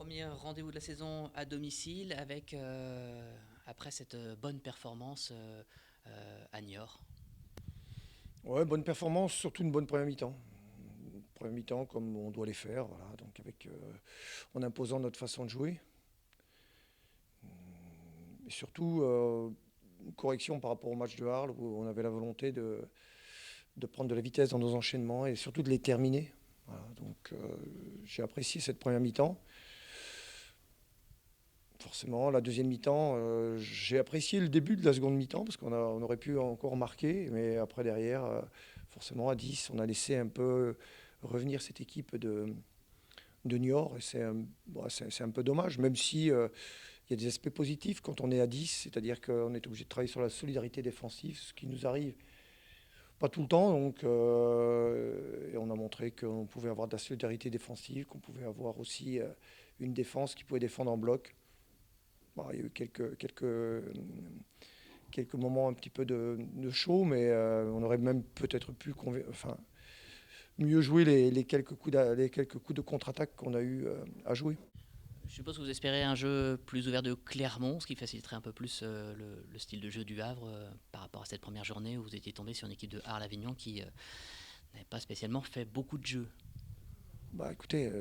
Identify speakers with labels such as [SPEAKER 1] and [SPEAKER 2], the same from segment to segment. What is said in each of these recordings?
[SPEAKER 1] Premier rendez-vous de la saison à domicile avec, après cette bonne performance à Niort.
[SPEAKER 2] Ouais, bonne performance, surtout une bonne première mi-temps. Première mi-temps comme on doit les faire, voilà, donc en imposant notre façon de jouer. Et surtout, une correction par rapport au match de Arles où on avait la volonté de prendre de la vitesse dans nos enchaînements et surtout de les terminer. Voilà, j'ai apprécié cette première mi-temps. Forcément, la deuxième mi-temps, j'ai apprécié le début de la seconde mi-temps parce on aurait pu encore marquer, mais après derrière, forcément à 10, on a laissé un peu revenir cette équipe de Niort et c'est un peu dommage, même si il y a des aspects positifs quand on est à 10, c'est-à-dire qu'on est obligé de travailler sur la solidarité défensive, ce qui nous arrive pas tout le temps, et on a montré qu'on pouvait avoir de la solidarité défensive, qu'on pouvait avoir aussi une défense qui pouvait défendre en bloc. Bon, il y a eu quelques moments un petit peu de chaud, mais on aurait même peut-être pu mieux jouer les quelques coups de contre-attaque qu'on a eu à jouer.
[SPEAKER 1] Je suppose que vous espérez un jeu plus ouvert de Clermont, ce qui faciliterait un peu plus le style de jeu du Havre par rapport à cette première journée où vous étiez tombé sur une équipe de Arles-Avignon qui n'avait pas spécialement fait beaucoup de jeux.
[SPEAKER 2] Bah écoutez,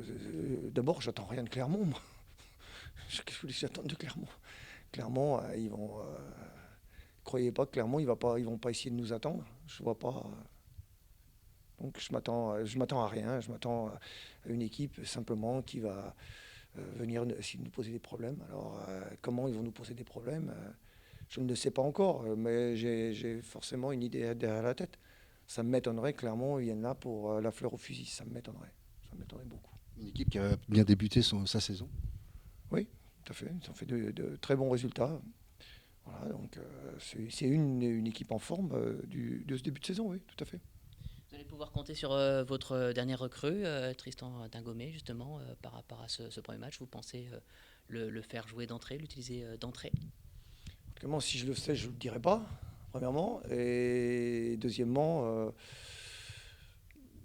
[SPEAKER 2] d'abord, j'attends rien de Clermont, moi. Qu'est-ce que vous voulez que j'attende de Clermont? Clermont, ils vont. Croyez pas que Clermont, ils vont pas essayer de nous attendre. Je vois pas. Donc je m'attends à rien. Je m'attends à une équipe simplement qui va venir essayer de nous poser des problèmes. Alors comment ils vont nous poser des problèmes je ne le sais pas encore, mais j'ai forcément une idée derrière la tête. Ça m'étonnerait que Clermont vienne là pour la fleur au fusil. Ça m'étonnerait. Ça m'étonnerait beaucoup.
[SPEAKER 3] Une équipe qui a bien débuté sa saison.
[SPEAKER 2] Oui, tout à fait. Ils ont fait de très bons résultats. Voilà, c'est une équipe en forme de ce début de saison, oui, tout à fait.
[SPEAKER 1] Vous allez pouvoir compter sur votre dernière recrue, Tristan Dingomé, justement, par rapport à ce premier match. Vous pensez le faire jouer d'entrée, l'utiliser d'entrée?
[SPEAKER 2] Comment, si je le sais, je ne le dirai pas, premièrement. Et deuxièmement,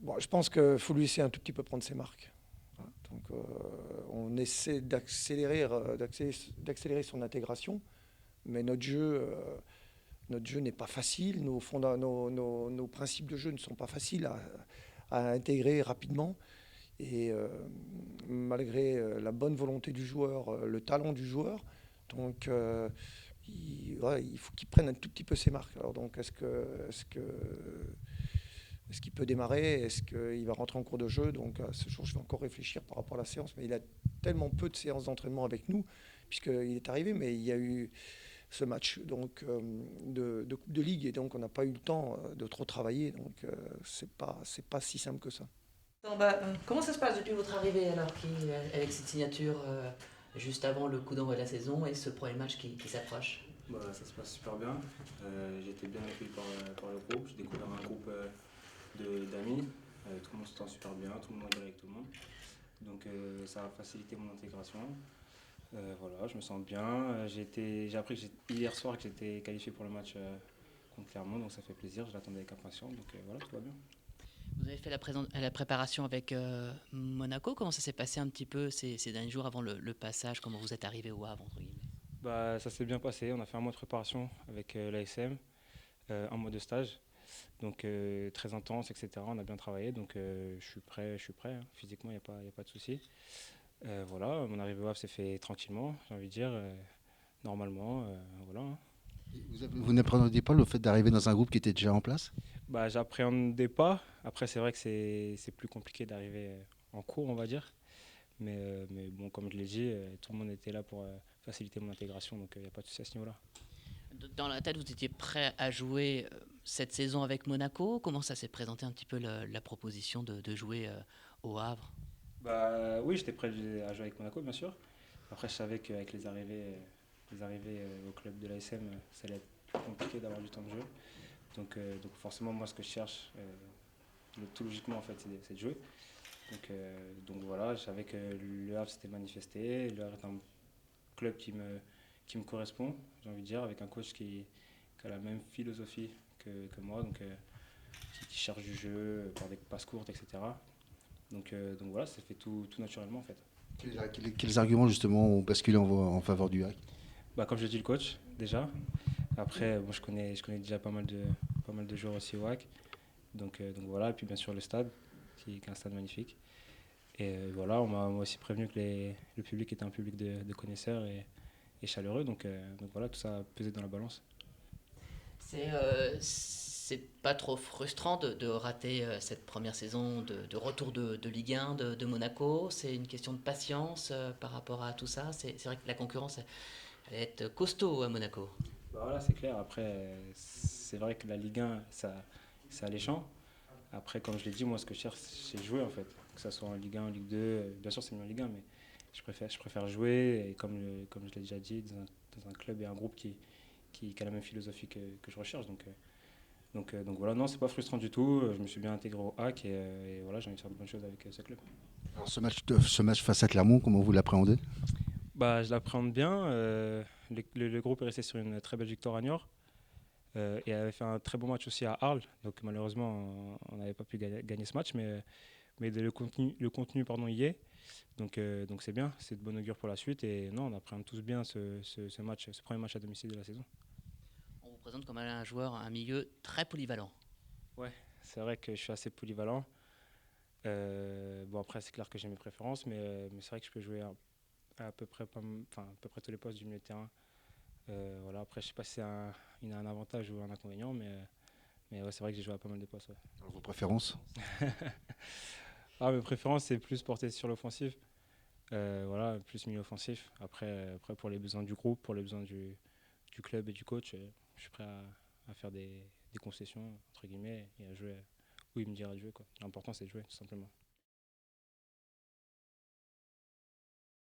[SPEAKER 2] bon, je pense qu'il faut lui laisser un tout petit peu prendre ses marques. Voilà, on essaie d'accélérer son intégration, mais notre jeu n'est pas facile, nos principes de jeu ne sont pas faciles à intégrer rapidement. Et malgré la bonne volonté du joueur, le talent du joueur, donc voilà, il faut qu'il prenne un tout petit peu ses marques. Alors donc est-ce qu'il peut démarrer? Est-ce qu'il va rentrer en cours de jeu? Donc ce jour, je vais encore réfléchir par rapport à la séance, mais il a tellement peu de séances d'entraînement avec nous, puisqu'il est arrivé, mais il y a eu ce match de Coupe de Ligue, et donc on n'a pas eu le temps de trop travailler, donc c'est pas si simple que ça.
[SPEAKER 1] Non, comment ça se passe depuis votre arrivée alors, avec cette signature juste avant le coup d'envoi de la saison et ce premier match qui s'approche?
[SPEAKER 4] Bah, ça se passe super bien. J'ai été bien accueilli par le groupe. J'ai découvert un groupe d'amis. Tout le monde s'entend super bien, tout le monde est avec tout le monde. Donc ça a facilité mon intégration. Voilà, je me sens bien. J'ai appris hier soir que j'étais qualifié pour le match contre Clermont, donc ça fait plaisir. Je l'attendais avec impatience, donc voilà, tout va bien.
[SPEAKER 1] Vous avez fait la préparation avec Monaco. Comment ça s'est passé un petit peu ces derniers jours avant le passage? Comment vous êtes arrivé au Havre, entre guillemets?
[SPEAKER 4] Bah, ça s'est bien passé. On a fait un mois de préparation avec l'ASM, un mois de stage. Donc très intense, etc. On a bien travaillé, donc je suis prêt, hein. Physiquement, y a pas de souci. Voilà, mon arrivée au Havre s'est fait tranquillement, j'ai envie de dire, normalement, voilà, hein.
[SPEAKER 3] Vous n'appréhendiez pas le fait d'arriver dans un groupe qui était déjà en place?
[SPEAKER 4] Bah, j'appréhendais pas. Après, c'est vrai que c'est plus compliqué d'arriver en cours, on va dire. Mais bon, comme je l'ai dit, tout le monde était là pour faciliter mon intégration, donc il n'y a pas de souci à ce niveau-là.
[SPEAKER 1] Dans la tête, vous étiez prêt à jouer cette saison avec Monaco. Comment ça s'est présenté un petit peu la proposition de jouer au Havre?
[SPEAKER 4] Bah oui, j'étais prêt à jouer avec Monaco, bien sûr. Après, je savais qu'avec les arrivées au club de l'ASM, ça allait être plus compliqué d'avoir du temps de jeu. Donc forcément, moi, ce que je cherche, tout logiquement, en fait, c'est de jouer. Donc voilà, je savais que le Havre s'était manifesté. Le Havre est un club qui me correspond, j'ai envie de dire, avec un coach qui a la même philosophie que moi, donc qui cherche du jeu par des passes courtes, etc. Donc voilà, ça fait tout naturellement, en fait.
[SPEAKER 3] Quels arguments justement ont basculé en faveur du hack?
[SPEAKER 4] Bah, comme je dis, le coach, déjà. Après, bon, je connais déjà pas mal de joueurs aussi au hack. Donc voilà, et puis bien sûr le stade, qui est un stade magnifique. Et voilà, on m'a aussi prévenu que le public était un public de connaisseurs et chaleureux. Donc voilà, tout ça a pesé dans la balance.
[SPEAKER 1] C'est pas trop frustrant de rater cette première saison de retour de Ligue 1 de Monaco. C'est une question de patience par rapport à tout ça. C'est vrai que la concurrence elle va être costaud à Monaco.
[SPEAKER 4] Bah voilà, c'est clair. Après, c'est vrai que la Ligue 1, c'est alléchant. Après, comme je l'ai dit, moi, ce que je cherche, c'est jouer en fait. Que ce soit en Ligue 1, en Ligue 2. Bien sûr, c'est mieux en Ligue 1, mais je préfère jouer. Et comme je l'ai déjà dit, dans un club et un groupe qui a la même philosophie que je recherche. Donc voilà, non, c'est pas frustrant du tout. Je me suis bien intégré au hack et voilà, j'ai envie de faire de bonnes choses avec ce club.
[SPEAKER 3] Alors ce match face à Clermont, comment vous l'appréhendez?
[SPEAKER 4] Bah, je l'appréhende bien. Le groupe est resté sur une très belle victoire à Niort et avait fait un très bon match aussi à Arles. Donc malheureusement, on n'avait pas pu gagner ce match, mais le contenu pardon, y est. Donc c'est bien, c'est de bon augure pour la suite. Et non, on appréhende tous bien ce match, ce premier match à domicile de la saison.
[SPEAKER 1] On vous présente comme un joueur, un milieu très polyvalent.
[SPEAKER 4] Ouais, c'est vrai que je suis assez polyvalent. Bon, après, c'est clair que j'ai mes préférences, mais c'est vrai que je peux jouer à peu près, à peu près tous les postes du milieu de terrain. Voilà, après, je sais pas si il a un avantage ou un inconvénient, mais ouais, c'est vrai que j'ai joué à pas mal de postes. Ouais.
[SPEAKER 3] Alors, vos préférences?
[SPEAKER 4] Mes préférences, c'est plus porté sur l'offensive. Voilà, plus milieu offensif. Après, pour les besoins du groupe, pour les besoins du club et du coach, je suis prêt à faire des concessions, entre guillemets, et à jouer où il me dira de jouer, quoi. L'important, c'est de jouer, tout simplement.